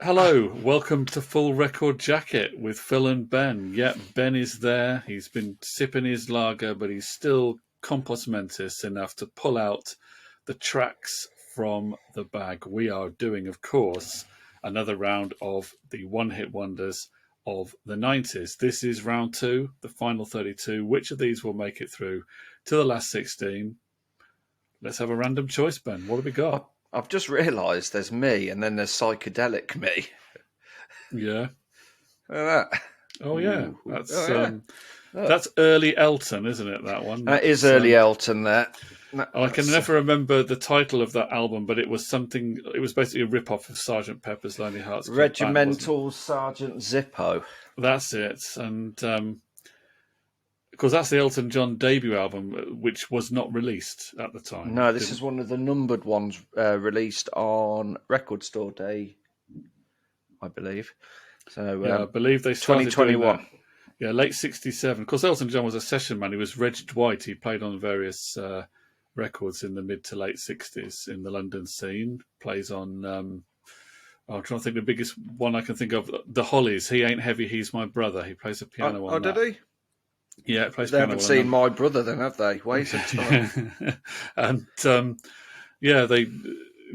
Hello, welcome to Full Record Jacket with Phil and Ben. Yeah, Ben is there. He's been sipping his lager, but he's still compos mentis enough to pull out the tracks from the bag. We are doing, of course, another round of the one-hit wonders of the 90s. This is round two, the final 32. Which of these will make it through to the last 16? Let's have a random choice, Ben. What have we got? I've just realised there's me and then there's psychedelic me. Yeah. Look at that. Oh, yeah. Ooh. That's early Elton, isn't it, that one? That is early Elton there. I can never remember the title of that album, but it was basically a rip-off of Sergeant Pepper's Lonely Hearts Club Band, Regimental Sergeant Zippo. That's it. And because that's the Elton John debut album, which was not released at the time. No, this is one of the numbered ones released on Record Store Day, I believe. So I believe they started 2021. Yeah, late 67. Of course, Elton John was a session man. He was Reg Dwight. He played on various records in the mid to late 60s in the London scene. Plays on, I'm trying to think the biggest one I can think of, The Hollies. He Ain't Heavy, He's My Brother. He plays a piano on that. Oh, did he? Yeah, it plays They piano. haven't seen My Brother then, have they? Wait a time. And they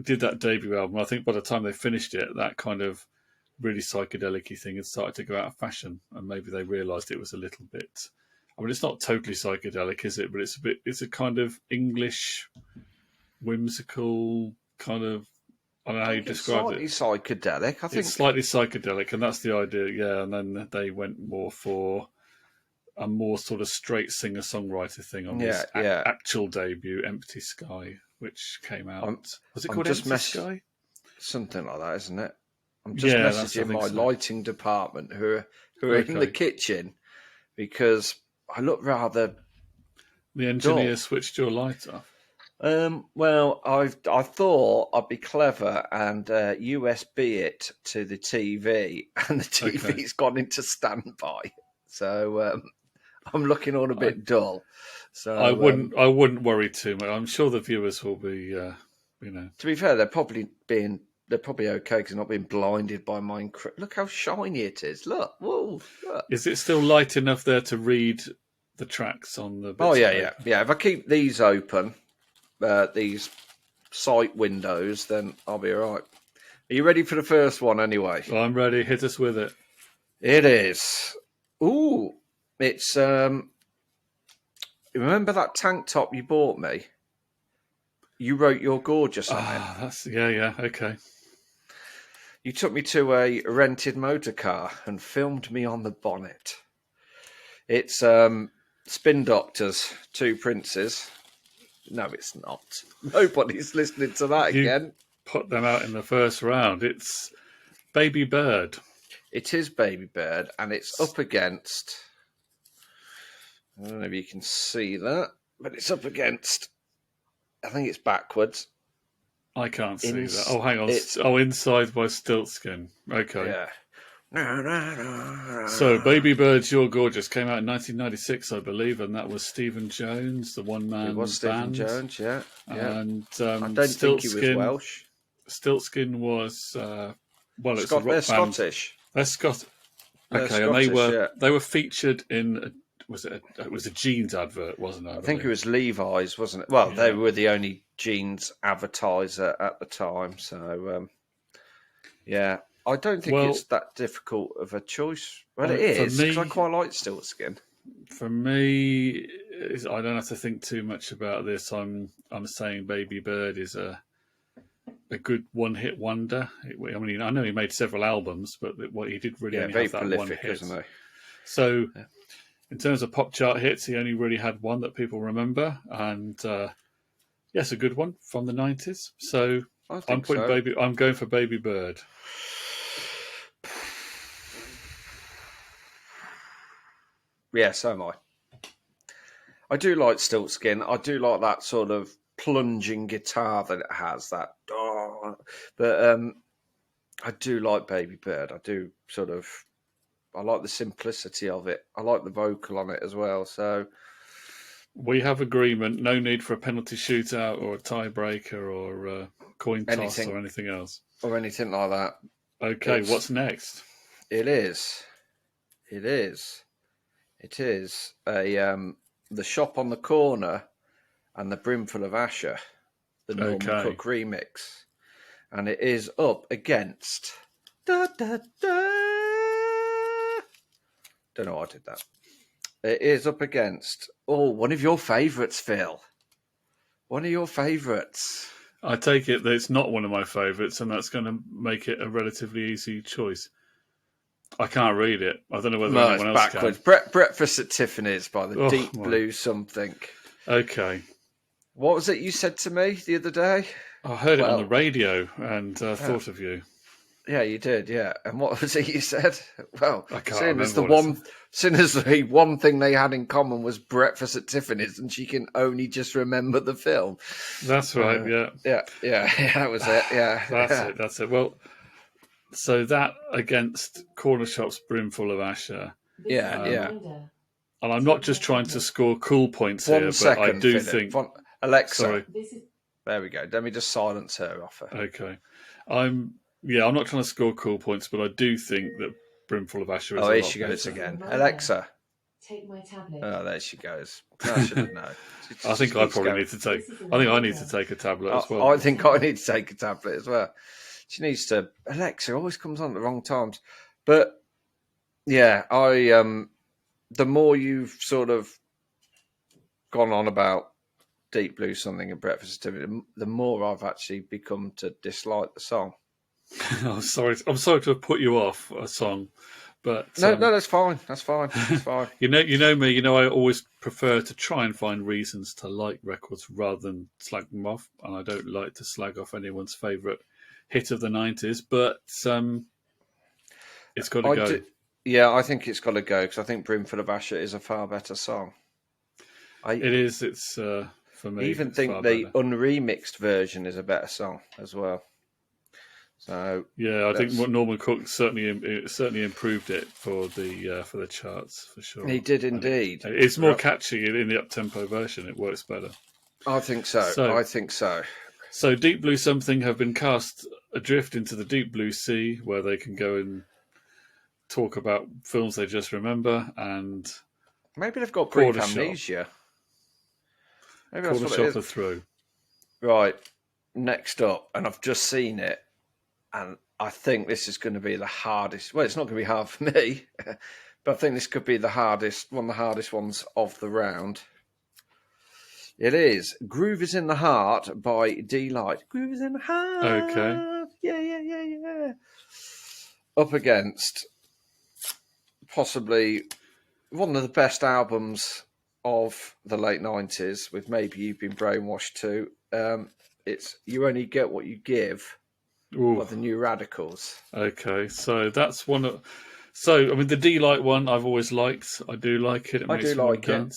did that debut album. I think by the time they finished it, that kind of really psychedelic-y thing had started to go out of fashion, and maybe they realised it was a little bit. I mean, it's not totally psychedelic, is it? But it's a kind of English, whimsical kind of. I don't know how you describe it. Slightly psychedelic, I think. It's slightly psychedelic, and that's the idea. Yeah, and then they went more for a more sort of straight singer-songwriter thing on his actual debut, Empty Sky, which came out. Was it called Empty Sky? Something like that, isn't it? I'm just messaging my lighting department who are in the kitchen because I look rather. The engineer switched your light off. Well, I thought I'd be clever and USB it to the TV, and the TV's gone into standby. So I'm looking all a bit dull. So I wouldn't worry too much. I'm sure the viewers will be, To be fair, they're probably okay because they're not being blinded by Minecraft. Look how shiny it is. Look, whoa! Look. Is it still light enough there to read the tracks on the? Oh yeah. If I keep these open, these sight windows, then I'll be all right. Are you ready for the first one? Anyway, well, I'm ready. Hit us with it. It is. Ooh, it's. Remember that tank top you bought me? You wrote "You're Gorgeous" on it. That's okay. You took me to a rented motor car and filmed me on the bonnet. It's Spin Doctors, Two Princes. No, it's not. Nobody's listening to that again. Put them out in the first round. It's Baby Bird. It is Baby Bird, and it's up against. I don't know if you can see that, but it's up against. I think it's backwards. I can't see that. Oh, hang on. Inside by Stiltskin. Okay. Yeah. So, Baby Birds, You're Gorgeous came out in 1996, I believe, and that was Stephen Jones, the one-man band. It was Stephen Jones, yeah. And I don't think he was Welsh. Stiltskin was, it's a rock they're band. Scottish. They're Scottish. Okay, Scottish, and they were featured in. It was a jeans advert, wasn't it? I think it was Levi's, wasn't it? Well, they were the only jeans advertiser at the time. So, I don't think it's that difficult of a choice. Well, it is, because I quite like Stiltskin. For me, I don't have to think too much about this. I'm saying Baby Bird is a good one-hit wonder. I mean, I know he made several albums, but he did really only have that prolific, one hit. Isn't he? So, in terms of pop chart hits, he only really had one that people remember, and yes, a good one from the 90s. So I'm going for Baby Bird. Yeah, so am I. I do like Stiltskin. I do like that sort of plunging guitar that it has. But I do like Baby Bird. I do I like the simplicity of it. I like the vocal on it as well. So we have agreement. No need for a penalty shootout or a tiebreaker or a coin toss or anything else. Or anything like that. Okay, what's next? It is a the Shop on the Corner and the Brimful of Asher, the Norman Okay. Cook remix, and it is up against. Da, da, da. Don't know why I did that. It is up against one of your favourites, Phil. One of your favourites. I take it that it's not one of my favourites, and that's going to make it a relatively easy choice. I can't read it. I don't know whether No, anyone it's else backwards. can. Breakfast at Tiffany's by the Deep Blue something. Okay. What was it you said to me the other day? I heard it on the radio and thought of you. Yeah, you did. Yeah, and what was it you said? Well, I can't seeing as remember the one thing they had in common was Breakfast at Tiffany's, and she can only just remember the film. That's right. Yeah, that was it. Yeah, That's it. Well, so that against Corner Shop's Brimful of Asher. Yeah. And I'm not just trying to score cool points here, but I do think. Alexa. Sorry. There we go. Let me just silence her off her. Okay. I'm not trying to score cool points, but I do think that Brimful of Asher is a here lot she goes better. again. Alexa. Take my tablet. Oh, there she goes. I should have known. I think I probably need to take. I think I need to take a tablet as well. I think I need to take a tablet as well. She needs to. Alexa always comes on at the wrong times. But yeah, the more you've sort of gone on about Deep Blue something and Breakfast at Tiffany, the more I've actually become to dislike the song. I'm sorry to have put you off a song, but no, that's fine. That's fine. you know me. You know I always prefer to try and find reasons to like records rather than slag them off, and I don't like to slag off anyone's favourite hit of the 90s. But it's got to go. Yeah, I think it's got to go because I think Brimful of Asher is a far better song. It is. It's for me. I even think the unremixed version is a better song as well. So yeah, I think what Norman Cook certainly improved it for the charts for sure. He did indeed. It's more catchy in the up-tempo version. It works better. I think so. I think so. So Deep Blue Something have been cast adrift into the Deep Blue Sea, where they can go and talk about films they just remember, and maybe they've got brief amnesia. Maybe that's what it is. Through. Right, next up, and I've just seen it, and I think this is going to be the hardest. Well, it's not going to be hard for me, but I think this could be one of the hardest ones of the round. It is Groove is in the Heart by D-Light. Groove is in the Heart. Okay. Yeah. Up against possibly one of the best albums of the late 90s, with Maybe You've Been Brainwashed too. It's You Only Get What You Give by the New Radicals. Okay, so that's one of... So, I mean, the D-Light one I've always liked. I do like it. I do like it.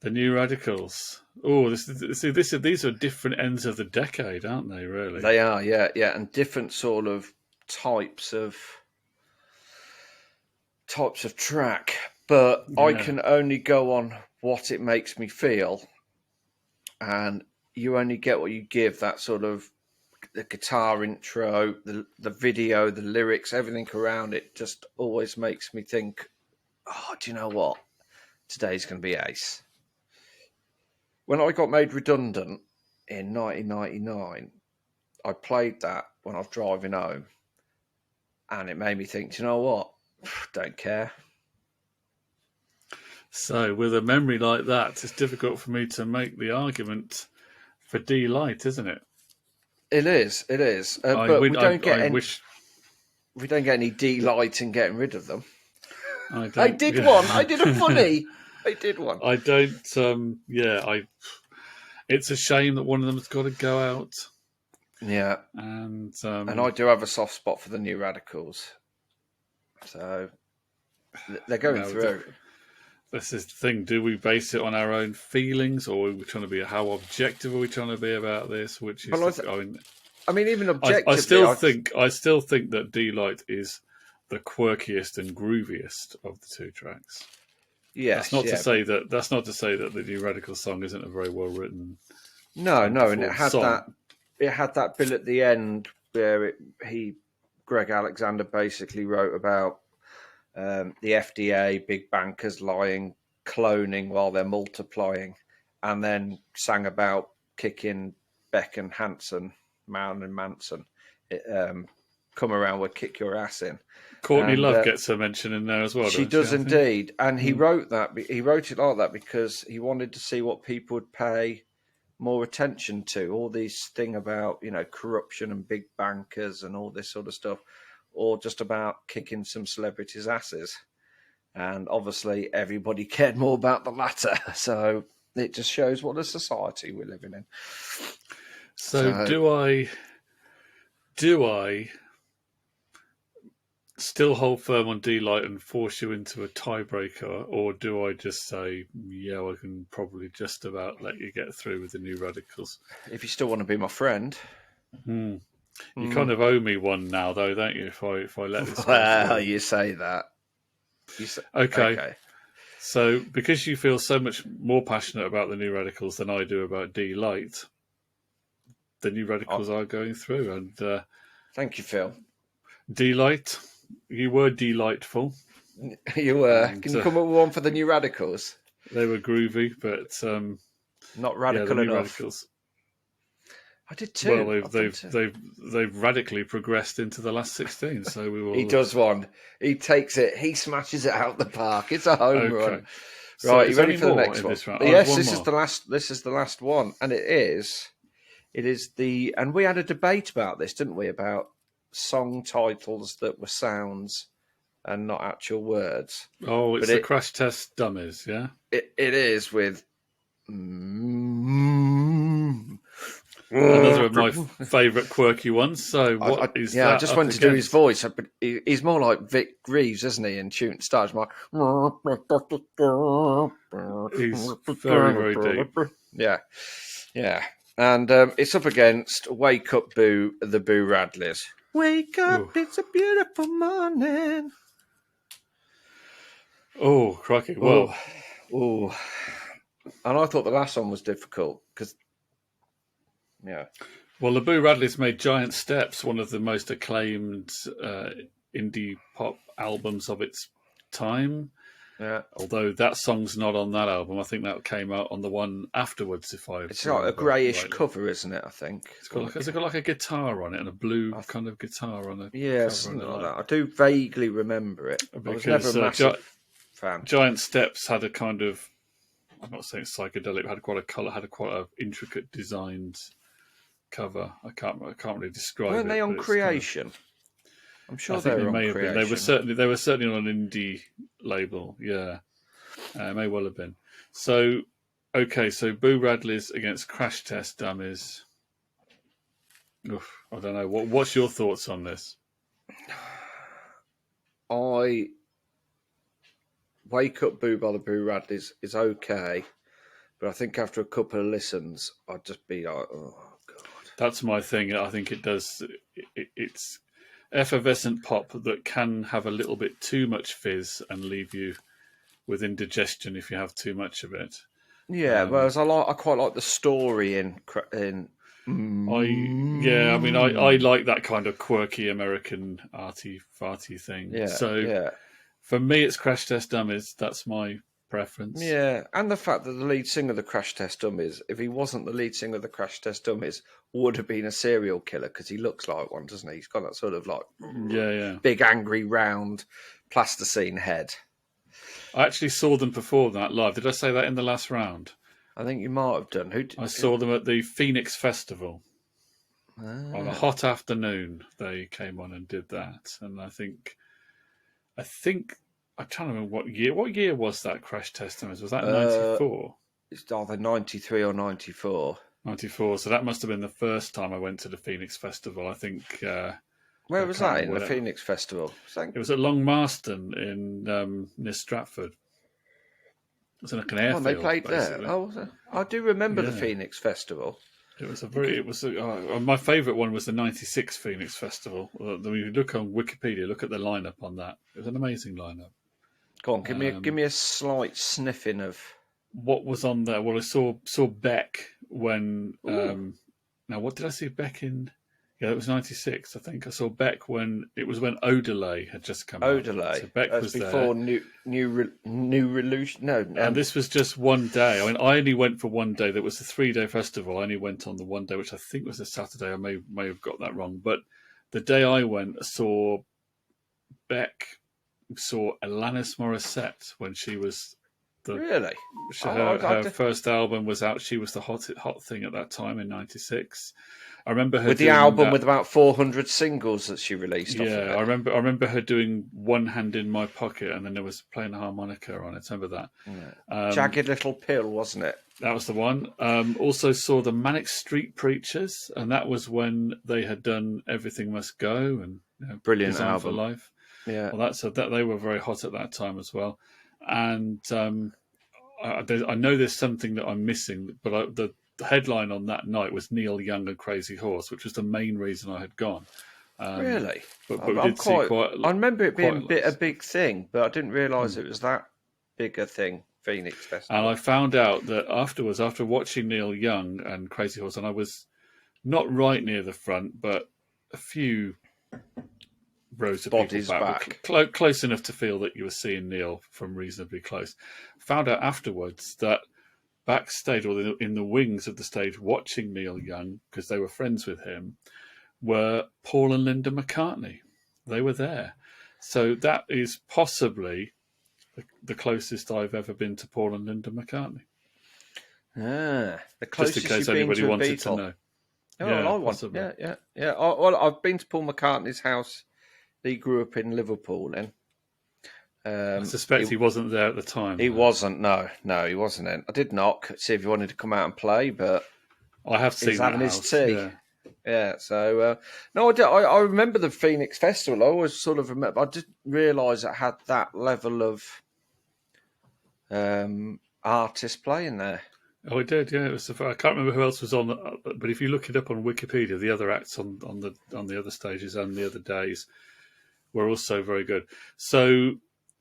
The New Radicals. Oh, these are different ends of the decade, aren't they, really? They are, yeah, and different sort of types of track. But yeah. I can only go on what it makes me feel. And You Only Get What You Give, that sort of the guitar intro, the video, the lyrics, everything around it just always makes me think, oh, do you know what? Today's going to be ace. When I got made redundant in 1999, I played that when I was driving home. And it made me think, do you know what? Don't care. So with a memory like that, it's difficult for me to make the argument for D-Light, isn't it? It is. But we don't get any D-Light in getting rid of them. I did one. I did a funny. I did one. I don't. It's a shame that one of them's got to go out. Yeah, and I do have a soft spot for the New Radicals. So they're going through. This is the thing. Do we base it on our own feelings, or are we trying to be? How objective are we trying to be about this? Which is, I mean, even objectively, I still think that D-Light is the quirkiest and grooviest of the two tracks. Yes, that's not to say that the New Radical song isn't a very well written. No, and it had that. It had that bit at the end where he Greg Alexander basically wrote about the FDA, big bankers lying, cloning while they're multiplying, and then sang about kicking Beck and Hansen, Marilyn Manson. Come around, we'll kick your ass in. Courtney And, Love gets a mention in there as well. She doesn't does I think? indeed, and he wrote that. He wrote it like that because he wanted to see what people would pay more attention to. All these thing about corruption and big bankers and all this sort of stuff, or just about kicking some celebrities' asses. And obviously, everybody cared more about the latter. So it just shows what a society we're living in. So do I still hold firm on D-Light and force you into a tiebreaker, or do I just say, yeah, I can probably just about let you get through with the New Radicals? If you still want to be my friend. You kind of owe me one now, though, don't you, if I let this go Well, through? you say that. Okay. So, because you feel so much more passionate about the New Radicals than I do about D-Light, the New Radicals are going through. And thank you, Phil. D-Light, you were delightful. You were. Can you come up with one for the New Radicals? They were groovy, but not radical the enough. New Radicals. I did too. Well, they've radically progressed into the last 16. So we will. He does one. He takes it. He smashes it out the park. It's a home run. So right, you ready for the next one? Yes, this more. is the last. This is the last one, and it is. It is the. And we had a debate about this, didn't we? About song titles that were sounds and not actual words. Oh, it's the Crash Test Dummies, yeah. It is with. Another of my favourite quirky ones. So what is that? I just went to do his voice, but he's more like Vic Reeves, isn't he? In Shooting Stars, like he's very, very deep. Yeah. And it's up against "Wake Up, Boo," the Boo Radleys. Wake up, it's a beautiful morning. Oh, crikey! Well, oh, and I thought the last one was difficult because. Yeah. Well, the Boo Radleys made Giant Steps one of the most acclaimed indie pop albums of its time. Yeah. Although that song's not on that album, I think that came out on the one afterwards. It's like a greyish cover, isn't it? I think has it got like a guitar on it and a blue kind of guitar on it? Yeah, something like that. I do vaguely remember it. Because, I was never a massive fan. Giant Steps had a kind of, I'm not saying psychedelic, had quite a intricate designed cover. I can't really describe it. Weren't they on Creation? I'm sure they were on Creation. They were certainly on an indie label. Yeah, may well have been. So, okay, so Boo Radleys against Crash Test Dummies. Oof, I don't know. What's your thoughts on this? Wake Up, Boo by the Boo Radleys is okay, but I think after a couple of listens, I'd just be like, oh. That's my thing. I think it does. It's effervescent pop that can have a little bit too much fizz and leave you with indigestion if you have too much of it. Yeah, whereas I quite like the story in. I like that kind of quirky American arty farty thing. Yeah. So for me, it's Crash Test Dummies. That's my preference. Yeah, and the fact that the lead singer of the Crash Test Dummies, if he wasn't the lead singer of the Crash Test Dummies, would have been a serial killer because he looks like one, doesn't he? He's got that sort of like big, angry, round, plasticine head. I actually saw them perform that live. Did I say that in the last round? I think you might have done. I saw them at the Phoenix Festival. On a hot afternoon, they came on and did that. And I think I'm trying to remember what year. What year was that Crash Test Dummies? Was that 94? It's either 93 or 94. 94. So that must have been the first time I went to the Phoenix Festival. I think. Where was that? In the Phoenix Festival? It was at Long Marston in near Stratford. It was in like an airfield. They played basically. there. Oh, I do remember the Phoenix Festival. It was my favourite one was the '96 Phoenix Festival. When you look on Wikipedia, look at the lineup on that. It was an amazing lineup. Go on, give me a slight sniffing of what was on there. Well, I saw Beck when. Now, what did I see Beck in? Yeah, it was 96, I think. I saw Beck when Odelay had just come out. Odelay. So Beck That's was before there. New Revolution. No, And this was just one day. I mean, I only went for one day. There was a 3-day festival. I only went on the one day, which I think was a Saturday. I may have got that wrong. But the day I went, I saw Beck, saw Alanis Morissette when she was really. her first album was out. She was the hot thing at that time in '96. I remember her with the doing album that, with about 400 singles that she released. Yeah, off of it. I remember her doing One Hand in My Pocket, and then there was playing a harmonica on it. Remember that? Yeah. Jagged Little Pill, wasn't it? That was the one. Also saw the Manic Street Preachers, and that was when they had done Everything Must Go and Brilliant Design album for Life. Yeah. Well, that they were very hot at that time as well. And I know there's something that I'm missing, but the headline on that night was Neil Young and Crazy Horse, which was the main reason I had gone. Really? But we did see quite. I remember it being a lots. big thing, but I didn't realise it was that big a thing. Phoenix Festival. And I found out that afterwards, after watching Neil Young and Crazy Horse, and I was not right near the front, but a few rows of Bodies people back. Close enough to feel that you were seeing Neil from reasonably close. Found out afterwards that backstage, or in the wings of the stage, watching Neil Young, because they were friends with him, were Paul and Linda McCartney. They were there. So that is possibly the closest I've ever been to Paul and Linda McCartney. The closest, just in case anybody wanted to know. Oh, yeah, I want. Yeah. Well, I've been to Paul McCartney's house. He grew up in Liverpool, then. I suspect he wasn't there at the time. He wasn't. No, he wasn't. I did knock, see if he wanted to come out and play, but I have seen he's having that his tea. Yeah. Yeah, so no, I remember the Phoenix Festival. I always sort of remember. I didn't realise it had that level of artists playing there. Oh, it did. Yeah, it was. I can't remember who else was on, but if you look it up on Wikipedia, the other acts on the other stages and the other days were also very good. So,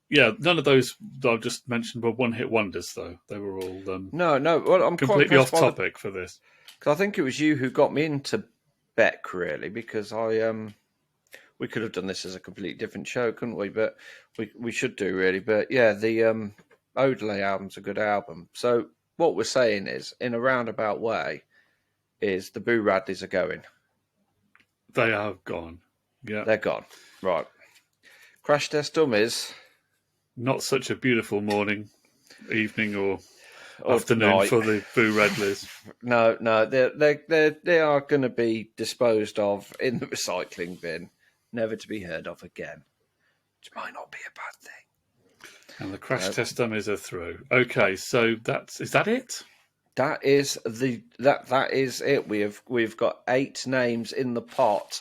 yeah, none of those that I've just mentioned were one-hit wonders, though. They were all no. Well, I'm completely off topic for this. Because I think it was you who got me into Beck, really, because we could have done this as a completely different show, couldn't we? But we should do, really. But yeah, the Odelay album's a good album. So what we're saying is, in a roundabout way, is the Boo Radleys are going. They are gone. Yeah, they're gone. Right. Crash Test Dummies. Not such a beautiful morning, evening, or afternoon night for the Boo Radleys. No, they are going to be disposed of in the recycling bin, never to be heard of again. Which might not be a bad thing. And the Crash Test Dummies are through. Okay, so is that it? That is that is it. We've got 8 names in the pot.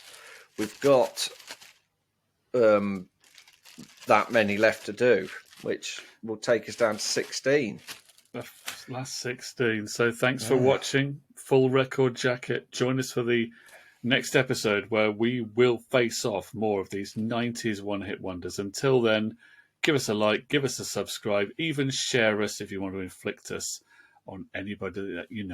We've got that many left to do, which will take us down to 16. The last 16. So thanks for watching Full Record Jacket. Join us for the next episode where we will face off more of these 90s one-hit wonders. Until then, give us a like, give us a subscribe, even share us if you want to inflict us on anybody that you know.